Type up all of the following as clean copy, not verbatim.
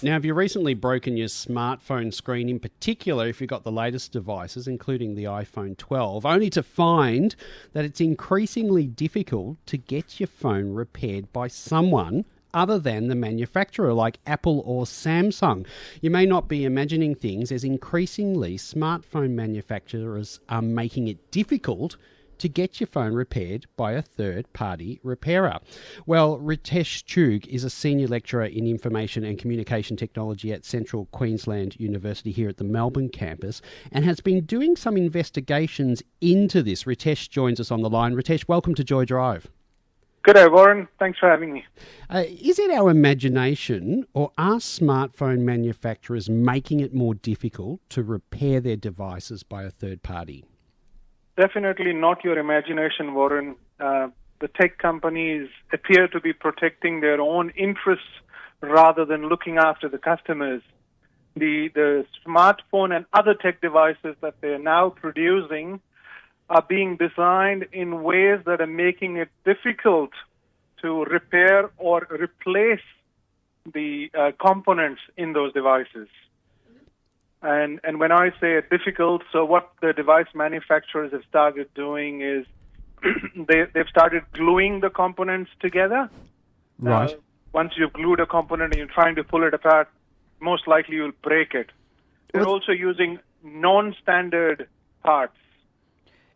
Now, have you recently broken your smartphone screen, in particular if you've got the latest devices, including the iPhone 12, only to find that it's increasingly difficult to get your phone repaired by someone other than the manufacturer, like Apple or Samsung? You may not be imagining things as increasingly smartphone manufacturers are making it difficult to get your phone repaired by a third-party repairer. Well, Ritesh Chugh is a senior lecturer in information and communication technology at Central Queensland University here at the Melbourne campus and has been doing some investigations into this. Ritesh joins us on the line. Ritesh, welcome to Joy Drive. Good day, Warren. Thanks for having me. Is it our imagination, or are smartphone manufacturers making it more difficult to repair their devices by a third party? Definitely not your imagination, Warren. The tech companies appear to be protecting their own interests rather than looking after the customers. The smartphone and other tech devices that they're now producing are being designed in ways that are making it difficult to repair or replace the components in those devices. And when I say difficult, so what the device manufacturers have started doing is they've started gluing the components together. Right. Once you've glued a component and you're trying to pull it apart, most likely you'll break it. They're also using non-standard parts.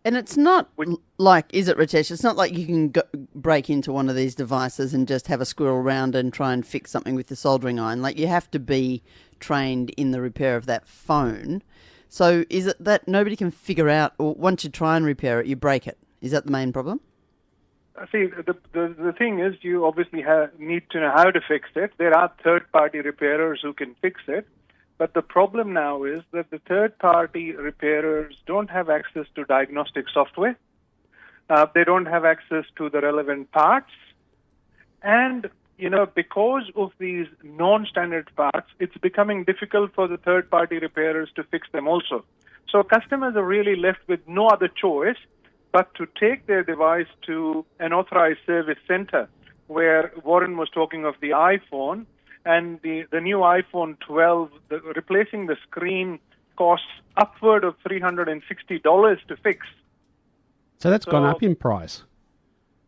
And it's not like, is it, Ritesh? It's not like you can break into one of these devices and just have a squirrel around and try and fix something with the soldering iron. Like, you have to be trained in the repair of that phone. So is it that nobody can figure out, or once you try and repair it, you break it? Is that the main problem? See, the thing is, you obviously need to know how to fix it. There are third-party repairers who can fix it. But the problem now is that the third-party repairers don't have access to diagnostic software. They don't have access to the relevant parts. And, because of these non-standard parts, it's becoming difficult for the third-party repairers to fix them also. So customers are really left with no other choice but to take their device to an authorized service center, where Warren was talking of the iPhone. And the new iPhone 12, replacing the screen costs upward of $360 to fix. So that's gone up in price.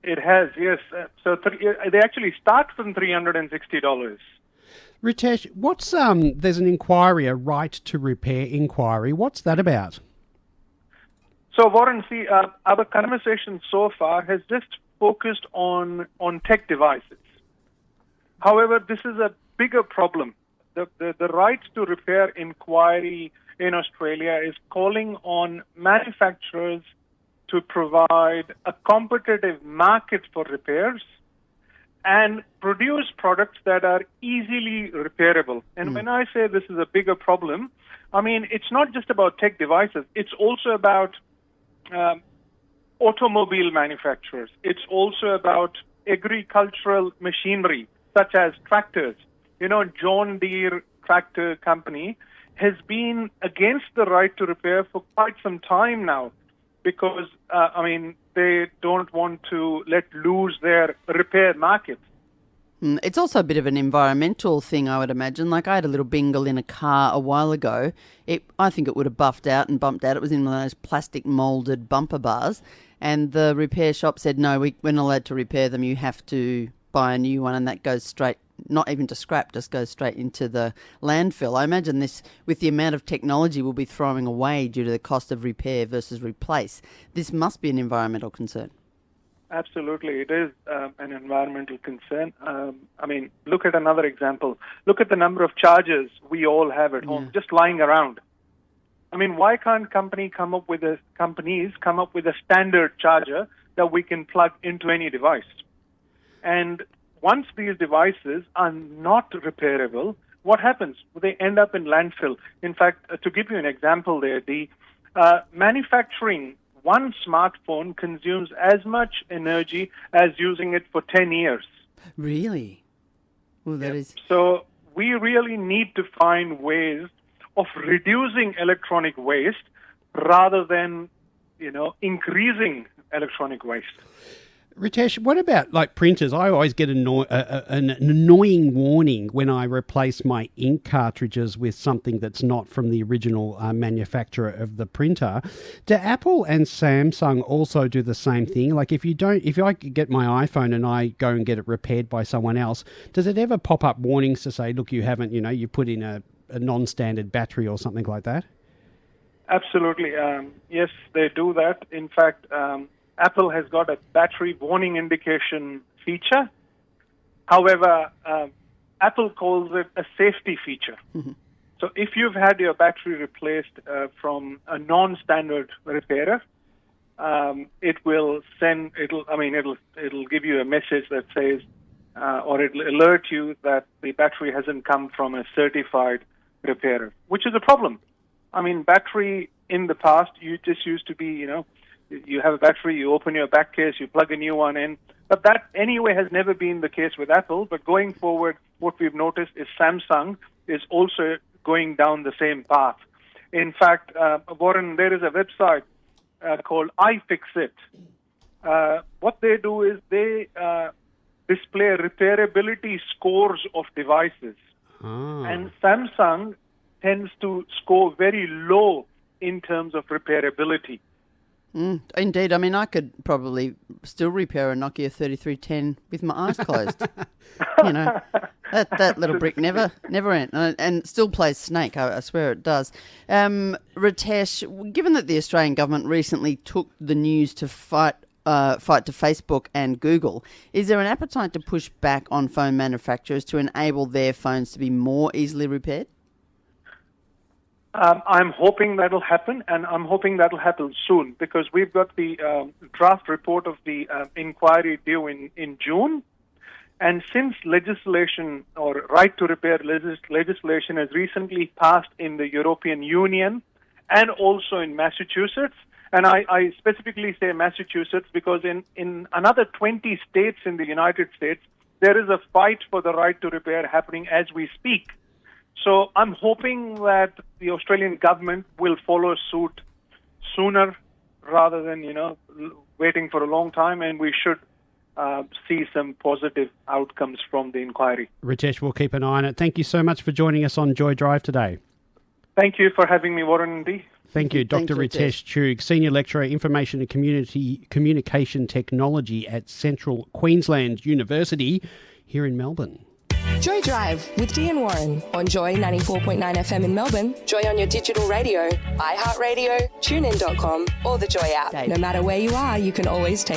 It has, yes. So they actually start from $360. Ritesh, there's an inquiry, a right to repair inquiry. What's that about? So, Warren, see, our conversation so far has just focused on tech devices. However, this is a bigger problem. The right to repair inquiry in Australia is calling on manufacturers to provide a competitive market for repairs and produce products that are easily repairable. And when I say this is a bigger problem, I mean, it's not just about tech devices. It's also about automobile manufacturers. It's also about agricultural machinery, such as tractors. John Deere Tractor Company has been against the right to repair for quite some time now because, they don't want to let loose their repair market. It's also a bit of an environmental thing, I would imagine. Like, I had a little bingle in a car a while ago. I think it would have buffed out and bumped out. It was in one of those plastic moulded bumper bars. And the repair shop said, no, we're not allowed to repair them. You have to buy a new one, and that goes straight, not even to scrap, just goes straight into the landfill. I imagine this, with the amount of technology we'll be throwing away due to the cost of repair versus replace, this must be an environmental concern. Absolutely, it is an environmental concern. Look at another example. Look at the number of chargers we all have at home, just lying around. Why can't companies come up with a standard charger that we can plug into any device? And once these devices are not repairable, what happens? They end up in landfill. In fact, to give you an example there, the manufacturing one smartphone consumes as much energy as using it for 10 years. Really? Well, that is... So we really need to find ways of reducing electronic waste rather than, increasing electronic waste. Ritesh, what about like printers? I always get an annoying warning when I replace my ink cartridges with something that's not from the original manufacturer of the printer. Do Apple and Samsung also do the same thing? Like if I get my iPhone and I go and get it repaired by someone else, does it ever pop up warnings to say, look, you haven't, you put in a non-standard battery or something like that? Absolutely. Yes, they do that. In fact, Apple has got a battery warning indication feature. However, Apple calls it a safety feature. Mm-hmm. So if you've had your battery replaced from a non-standard repairer, it'll give you a message that says, or it'll alert you that the battery hasn't come from a certified repairer, which is a problem. I mean, battery in the past, you just used to be, you have a battery, you open your back case, you plug a new one in. But that anyway has never been the case with Apple. But going forward, what we've noticed is Samsung is also going down the same path. In fact, Warren, there is a website called iFixit. What they do is they display repairability scores of devices. Oh. And Samsung tends to score very low in terms of repairability. Indeed. I mean, I could probably still repair a Nokia 3310 with my eyes closed. That little brick never ends. And still plays Snake, I swear it does. Ritesh, given that the Australian government recently took the news to fight to Facebook and Google, is there an appetite to push back on phone manufacturers to enable their phones to be more easily repaired? I'm hoping that'll happen, and I'm hoping that'll happen soon, because we've got the draft report of the inquiry due in June. And since legislation or right to repair legislation has recently passed in the European Union and also in Massachusetts, and I specifically say Massachusetts because in another 20 states in the United States, there is a fight for the right to repair happening as we speak. So I'm hoping that the Australian government will follow suit sooner rather than, waiting for a long time, and we should see some positive outcomes from the inquiry. Ritesh, we'll keep an eye on it. Thank you so much for joining us on Joy Drive today. Thank you for having me, Warren and Dee. Thank you, Dr. Ritesh Chugh, Senior Lecturer, Information and Communication Technology at Central Queensland University here in Melbourne. Joy Drive with Dee and Warren on Joy 94.9 FM in Melbourne, Joy on your digital radio, iHeartRadio, TuneIn.com or the Joy app. No matter where you are, you can always take